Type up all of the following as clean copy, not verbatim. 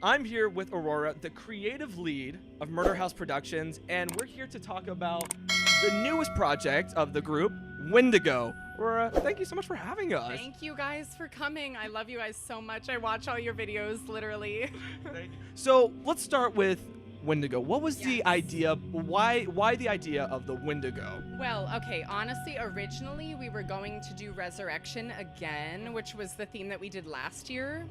I'm here with Aurora, the creative lead of Murder House Productions, and we're here to talk about the newest project of the group, Windigo. Aurora, thank you so much for having us. Thank you guys for coming. I love you guys so much. I watch all your videos, literally. Thank you. So let's start with Windigo. What was the idea? Why the idea of the Windigo? Well, okay, honestly, originally we were going to do Resurrection again, which was the theme that we did last year.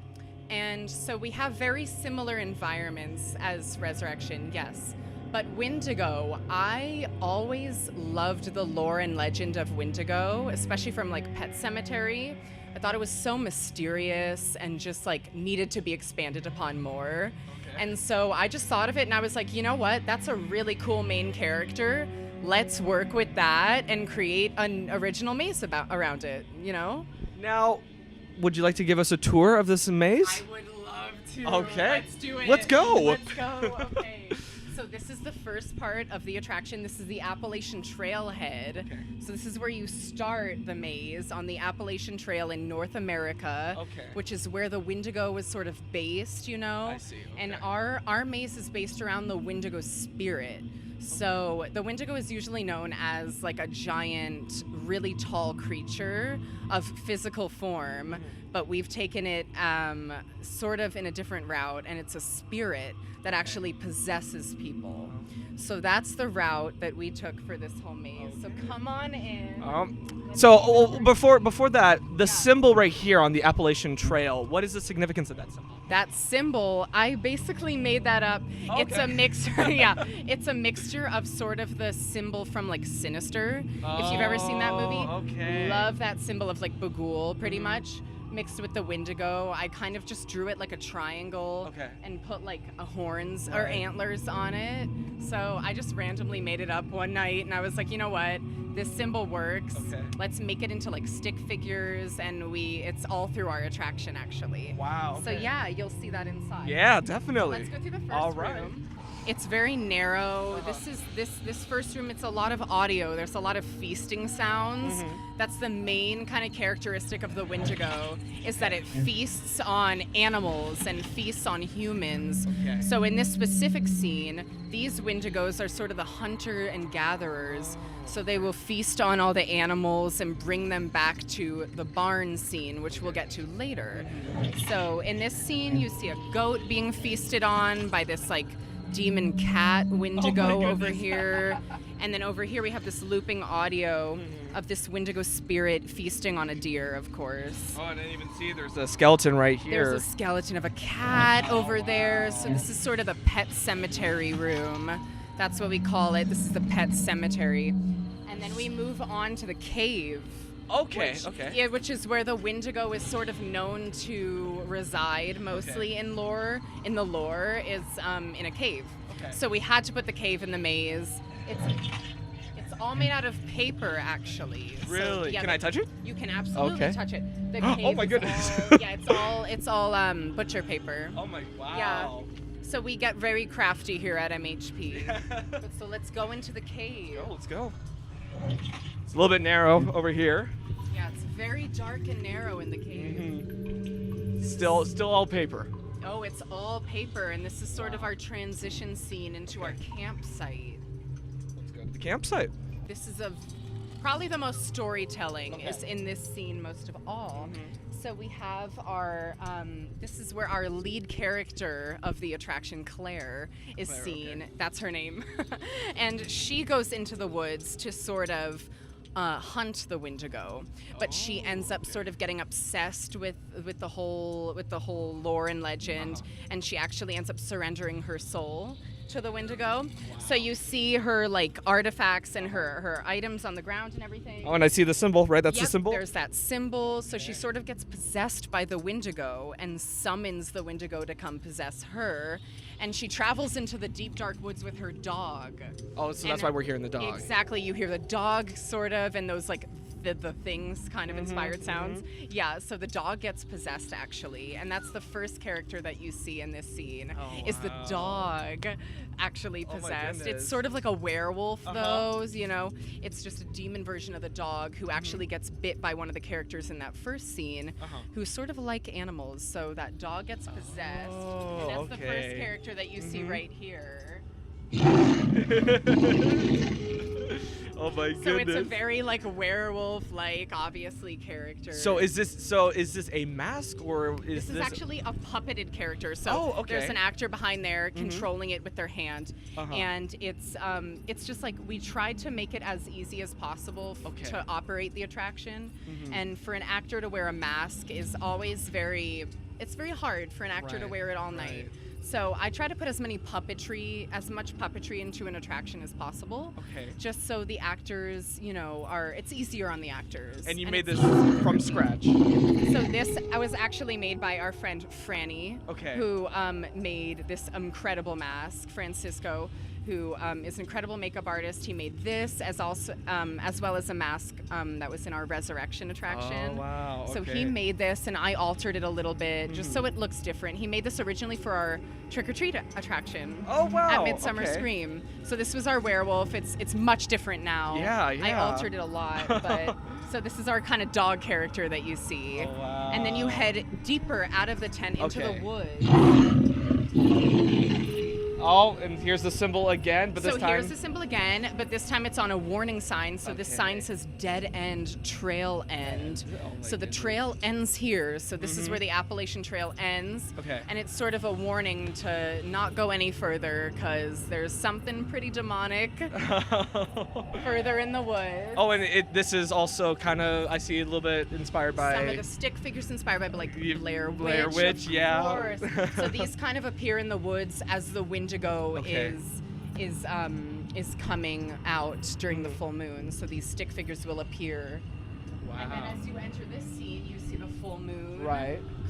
And so we have very similar environments as Resurrection, yes. But Windigo, I always loved the lore and legend of Windigo, especially from like Pet Sematary. I thought it was so mysterious and just like needed to be expanded upon more. Okay. And so I just thought of it and I was like, you know what? That's a really cool main character. Let's work with that and create an original maze around it, you know? Now, would you like to give us a tour of this maze? I would love to. Okay. Let's do it. Let's go. Let's go. Okay. So this is the first part of the attraction. This is the Appalachian Trailhead. Okay. So this is where you start the maze on the Appalachian Trail in North America, which is where the Windigo was sort of based, you know? I see. Okay. And our maze is based around the Windigo spirit. So the Windigo is usually known as like a giant, really tall creature of physical form, but we've taken it sort of in a different route, and it's a spirit that actually possesses people. So that's the route that we took for this whole maze. So come on in. Before that, the symbol right here on the Appalachian Trail, what is the significance of that symbol? That symbol, I basically made that up. Okay. It's a mixture, yeah. It's a mixture of sort of the symbol from like Sinister, if you've ever seen that movie. Okay. Love that symbol of like Bagul, pretty much, mixed with the Windigo. I kind of just drew it like a triangle and put like horns or antlers on it. So I just randomly made it up one night and I was like, you know what? This symbol works. Let's make it into like stick figures, and it's all through our attraction actually. Wow. So yeah, you'll see that inside. Yeah, definitely. So let's go through the first all right. room. It's very narrow. This first room, it's a lot of audio. There's a lot of feasting sounds. That's the main kind of characteristic of the Windigo, is that it feasts on animals and feasts on humans. So in this specific scene, these Windigos are sort of the hunter and gatherers. So they will feast on all the animals and bring them back to the barn scene, which we'll get to later. So in this scene, you see a goat being feasted on by this like demon cat Windigo over here. And then over here we have this looping audio of this Windigo spirit feasting on a deer, of course. Oh, I didn't even see there's a skeleton right here. There's a skeleton of a cat over there. So this is sort of the pet cemetery room. That's what we call it. This is the pet cemetery. And then we move on to the cave. Which is where the Windigo is sort of known to reside mostly in lore. In the lore is in a cave. So we had to put the cave in the maze. It's all made out of paper, actually. Really? So, yeah, can I touch it? You can absolutely touch it. The cave oh my goodness. it's all butcher paper. Oh my wow. Yeah. So we get very crafty here at MHP. So let's go into the cave. Let's go. It's a little bit narrow over here. Yeah, it's very dark and narrow in the cave. Still all paper. Oh, it's all paper, and this is sort of our transition scene into our campsite. Let's go to the campsite. This is probably the most storytelling is in this scene most of all. So we have our, this is where our lead character of the attraction, Claire, is seen. That's her name. And she goes into the woods to sort of hunt the Windigo, but she ends up sort of getting obsessed with the whole lore and legend, and she actually ends up surrendering her soul to the Windigo. So you see her like artifacts and her items on the ground and everything. Oh, and I see the symbol, right? That's the symbol? There's that symbol. So she sort of gets possessed by the Windigo and summons the Windigo to come possess her. And she travels into the deep dark woods with her dog. Oh, so that's why we're hearing the dog. Exactly. You hear the dog sort of, and those like the things kind of inspired sounds. Yeah, so the dog gets possessed actually, and that's the first character that you see in this scene is the dog actually possessed. It's sort of like a werewolf though, you know. It's just a demon version of the dog who actually gets bit by one of the characters in that first scene who's sort of like animals. So that dog gets possessed, and that's the first character that you see right here. Oh my goodness. So it's a very like werewolf-like, obviously, character. So is this a mask, or is this actually a puppeted character? So there's an actor behind there controlling it with their hand, and it's just like we tried to make it as easy as possible to operate the attraction, and for an actor to wear a mask is always very hard for an actor to wear it all night. So I try to put as much puppetry into an attraction as possible. Just so the actors, you know, it's easier on the actors. And you made this from scratch. So this was actually made by our friend Franny, who made this incredible mask, Francisco, who is an incredible makeup artist. He made this as well as a mask that was in our Resurrection attraction. Oh, wow. So he made this, and I altered it a little bit just so it looks different. He made this originally for our Trick or Treat attraction. Oh, wow. At Midsummer Scream. So this was our werewolf. It's much different now. Yeah. I altered it a lot, but so this is our kind of dog character that you see. Oh, wow. And then you head deeper out of the tent into the woods. Oh, and here's the symbol again, but this time... So here's the symbol again, but this time it's on a warning sign. So this sign says dead end, trail end. So the trail ends here. So this is where the Appalachian Trail ends. And it's sort of a warning to not go any further because there's something pretty demonic further in the woods. Oh, and this is also kind of, I see a little bit inspired by... Some of the stick figures inspired by like Blair Witch. Blair Witch, of course. So these kind of appear in the woods as the Windigo is coming out during the full moon. So these stick figures will appear. Wow. And then as you enter this scene, you see the full moon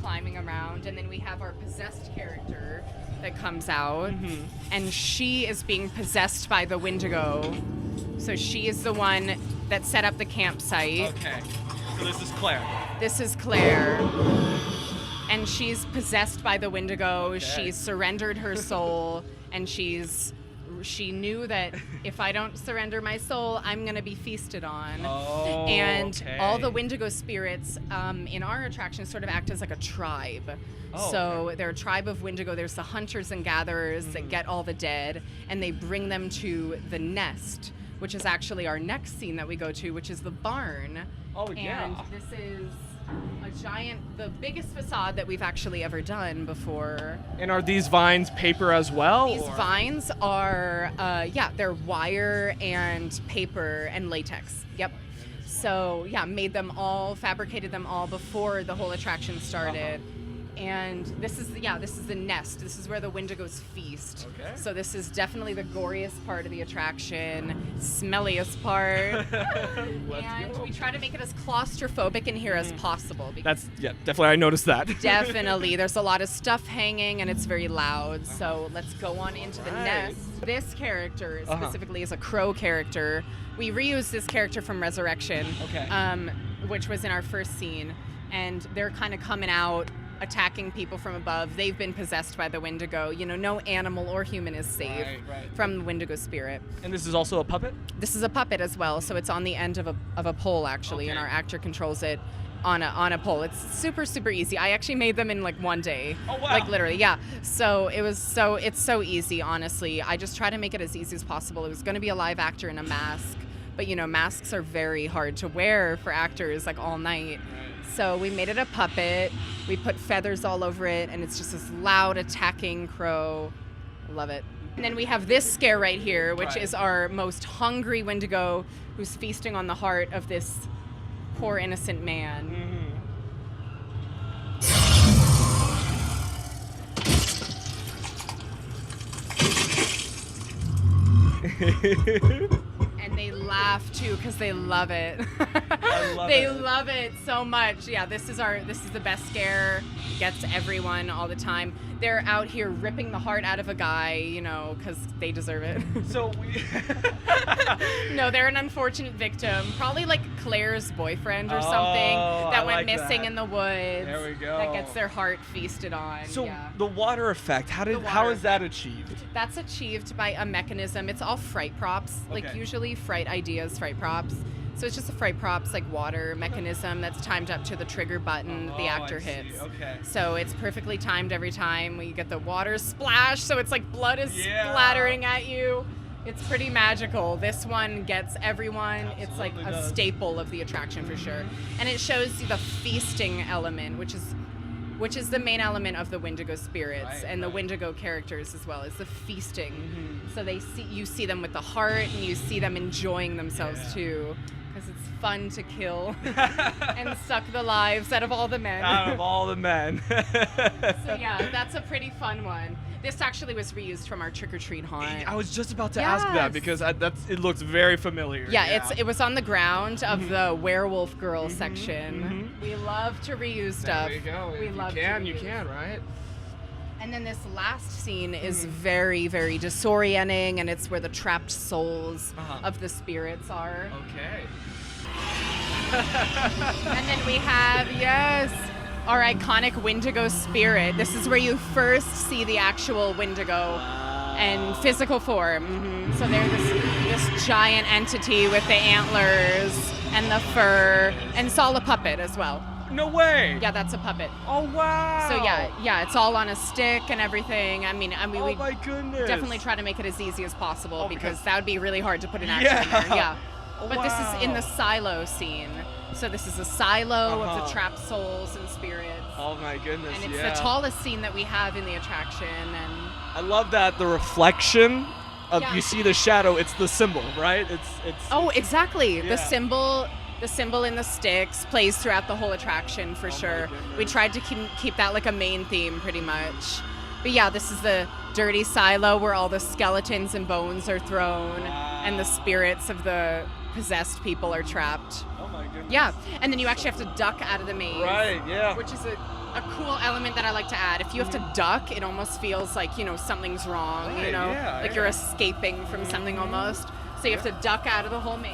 climbing around, and then we have our possessed character that comes out, and she is being possessed by the Windigo. So she is the one that set up the campsite. So this is Claire. This is Claire. And she's possessed by the Windigo. She's surrendered her soul, and she knew that if I don't surrender my soul, I'm gonna be feasted on. And all the Windigo spirits in our attraction sort of act as like a tribe. So they're a tribe of Windigo. There's the hunters and gatherers that get all the dead, and they bring them to the nest, which is actually our next scene that we go to, which is the barn. And this is the biggest facade that we've actually ever done before. And are these vines paper as well? These vines are, they're wire and paper and latex. Yep. So fabricated them all before the whole attraction started. And this is the nest. This is where the Windigos feast. So this is definitely the goriest part of the attraction, smelliest part. And we try to make it as claustrophobic in here as possible. That's definitely, I noticed that. Definitely. There's a lot of stuff hanging and it's very loud. So let's go on into the nest. This character specifically is a crow character. We reused this character from Resurrection, which was in our first scene. And they're kind of coming out, attacking people from above. They've been possessed by the Windigo. You know, no animal or human is safe from the Windigo spirit. And this is also a puppet? This is a puppet as well. So it's on the end of a pole actually, and our actor controls it on a pole. It's super, super easy. I actually made them in like one day. Oh, wow. Like literally, yeah. So it's so easy, honestly. I just try to make it as easy as possible. It was going to be a live actor in a mask, but you know, masks are very hard to wear for actors like all night. So we made it a puppet. We put feathers all over it, and it's just this loud attacking crow. Love it. And then we have this scare right here, which is our most hungry Windigo who's feasting on the heart of this poor innocent man. And they laugh too because they love it. They love it so much. Yeah, this is the best scare. Gets everyone all the time. they're out here ripping the heart out of a guy, you know, because they deserve it. So we. No, they're an unfortunate victim. Probably like Claire's boyfriend or something that went missing in the woods. There we go. That gets their heart feasted on. So yeah. the water effect, how is that achieved? That's achieved by a mechanism. It's all fright props, like usually fright ideas, fright props. So it's just a fright props like water mechanism that's timed up to the trigger button the actor hits. Okay. So it's perfectly timed every time. We get the water splash, so it's like blood is splattering at you. It's pretty magical. This one gets everyone. Absolutely it's like a does. staple of the attraction for sure. And it shows you the feasting element, which is the main element of the Windigo spirits and the Windigo characters as well. Is the feasting. So you see them with the heart, and you see them enjoying themselves too. Because it's fun to kill and suck the lives out of all the men. Out of all the men. So yeah, that's a pretty fun one. This actually was reused from our Trick or Treat haunt. I was just about to ask that because it looks very familiar. Yeah, it was on the ground of the werewolf girl section. We love to reuse stuff. There you go. We love to you can, right? And then this last scene is very, very disorienting, and it's where the trapped souls of the spirits are. Okay. And then we have, our iconic Windigo spirit. This is where you first see the actual Windigo in physical form. So they're this giant entity with the antlers and the fur, and it's all a puppet as well. No way. Yeah, that's a puppet. Oh wow. So yeah, it's all on a stick and everything. I mean, oh we my goodness. definitely try to make it as easy as possible because because that would be really hard to put an actor in there. Yeah. But this is in the Wow. silo scene. So this is a silo of the trapped souls and spirits. Oh my goodness. And it's the tallest scene that we have in the attraction. And I love that the reflection of you see the shadow. It's the symbol, right? It's. oh, exactly. Yeah. The symbol in the sticks plays throughout the whole attraction for sure. We tried to keep that like a main theme pretty much. But yeah, this is the dirty silo where all the skeletons and bones are thrown and the spirits of the possessed people are trapped. Oh my goodness. Yeah, and then you actually have to duck out of the maze. Right, yeah. Which is a cool element that I like to add. If you have to duck, it almost feels like, something's wrong, Right, you're escaping from something almost. So you have to duck out of the whole maze.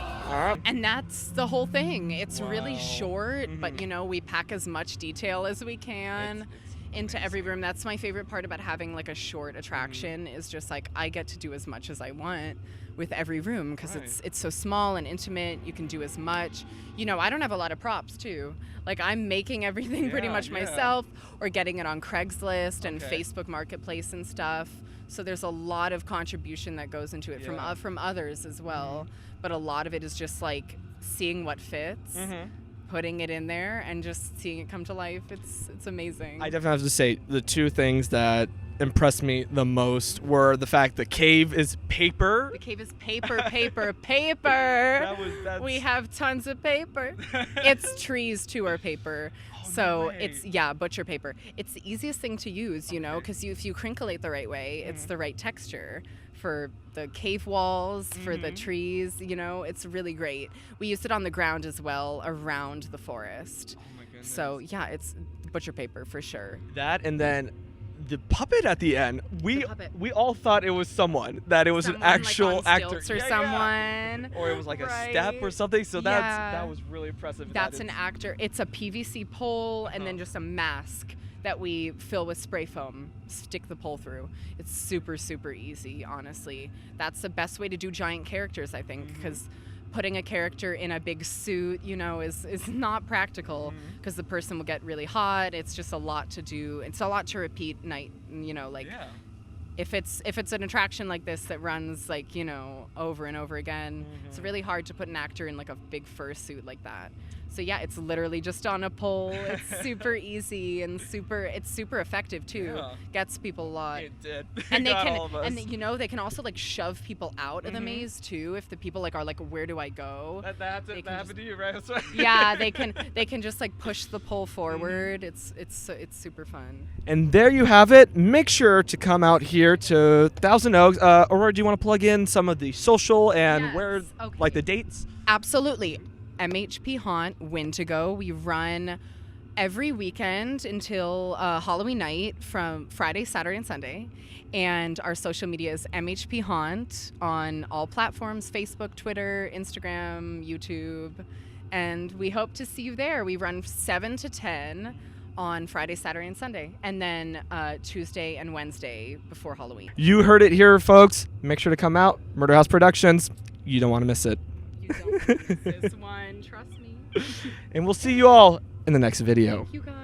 And that's the whole thing. It's really short, but we pack as much detail as we can into every room. That's my favorite part about having like a short attraction is just like I get to do as much as I want with every room because it's so small and intimate. You can do as much. I don't have a lot of props too. Like I'm making everything pretty much myself or getting it on Craigslist and Facebook Marketplace and stuff. So there's a lot of contribution that goes into it from others as well. But a lot of it is just like seeing what fits, putting it in there, and just seeing it come to life. It's amazing. I definitely have to say the two things that impressed me the most were the fact the cave is paper. The cave is paper, paper. We have tons of paper. It's trees too are paper. So it's butcher paper. It's the easiest thing to use, because if you crinkle it the right way, it's the right texture for the cave walls, for the trees, it's really great. We used it on the ground as well around the forest. Oh my goodness. So yeah, it's butcher paper for sure. That and then the puppet at the end. We all thought it was someone, that it was an actual like on actor stilts or someone. Or it was like a step or something. So that was really impressive. That's an actor. It's a PVC pole and then just a mask that we fill with spray foam, stick the pole through. It's super, super easy, honestly. That's the best way to do giant characters, I think, because putting a character in a big suit, is not practical because the person will get really hot. It's just a lot to do. It's a lot to repeat night, if it's an attraction like this that runs like, over and over again, it's really hard to put an actor in like a big fur suit like that. So yeah, it's literally just on a pole. It's super easy and it's super effective too. Yeah. Gets people a lot. It did. And they Got can all of us. they can also like shove people out of the maze too if the people like are like, where do I go? That happened to you, right? Yeah, they can just like push the pole forward. It's super fun. And there you have it. Make sure to come out here to Thousand Oaks. Or do you want to plug in some of the social and where, like the dates? Absolutely. MHP Haunt, Windigo. We run every weekend until Halloween night from Friday, Saturday, and Sunday. And our social media is MHP Haunt on all platforms, Facebook, Twitter, Instagram, YouTube. And we hope to see you there. We run 7 to 10 on Friday, Saturday, and Sunday. And then Tuesday and Wednesday before Halloween. You heard it here, folks. Make sure to come out. Murder House Productions. You don't want to miss it. You don't want to miss this one. Trust me. And we'll see you all in the next video. Thank you, guys.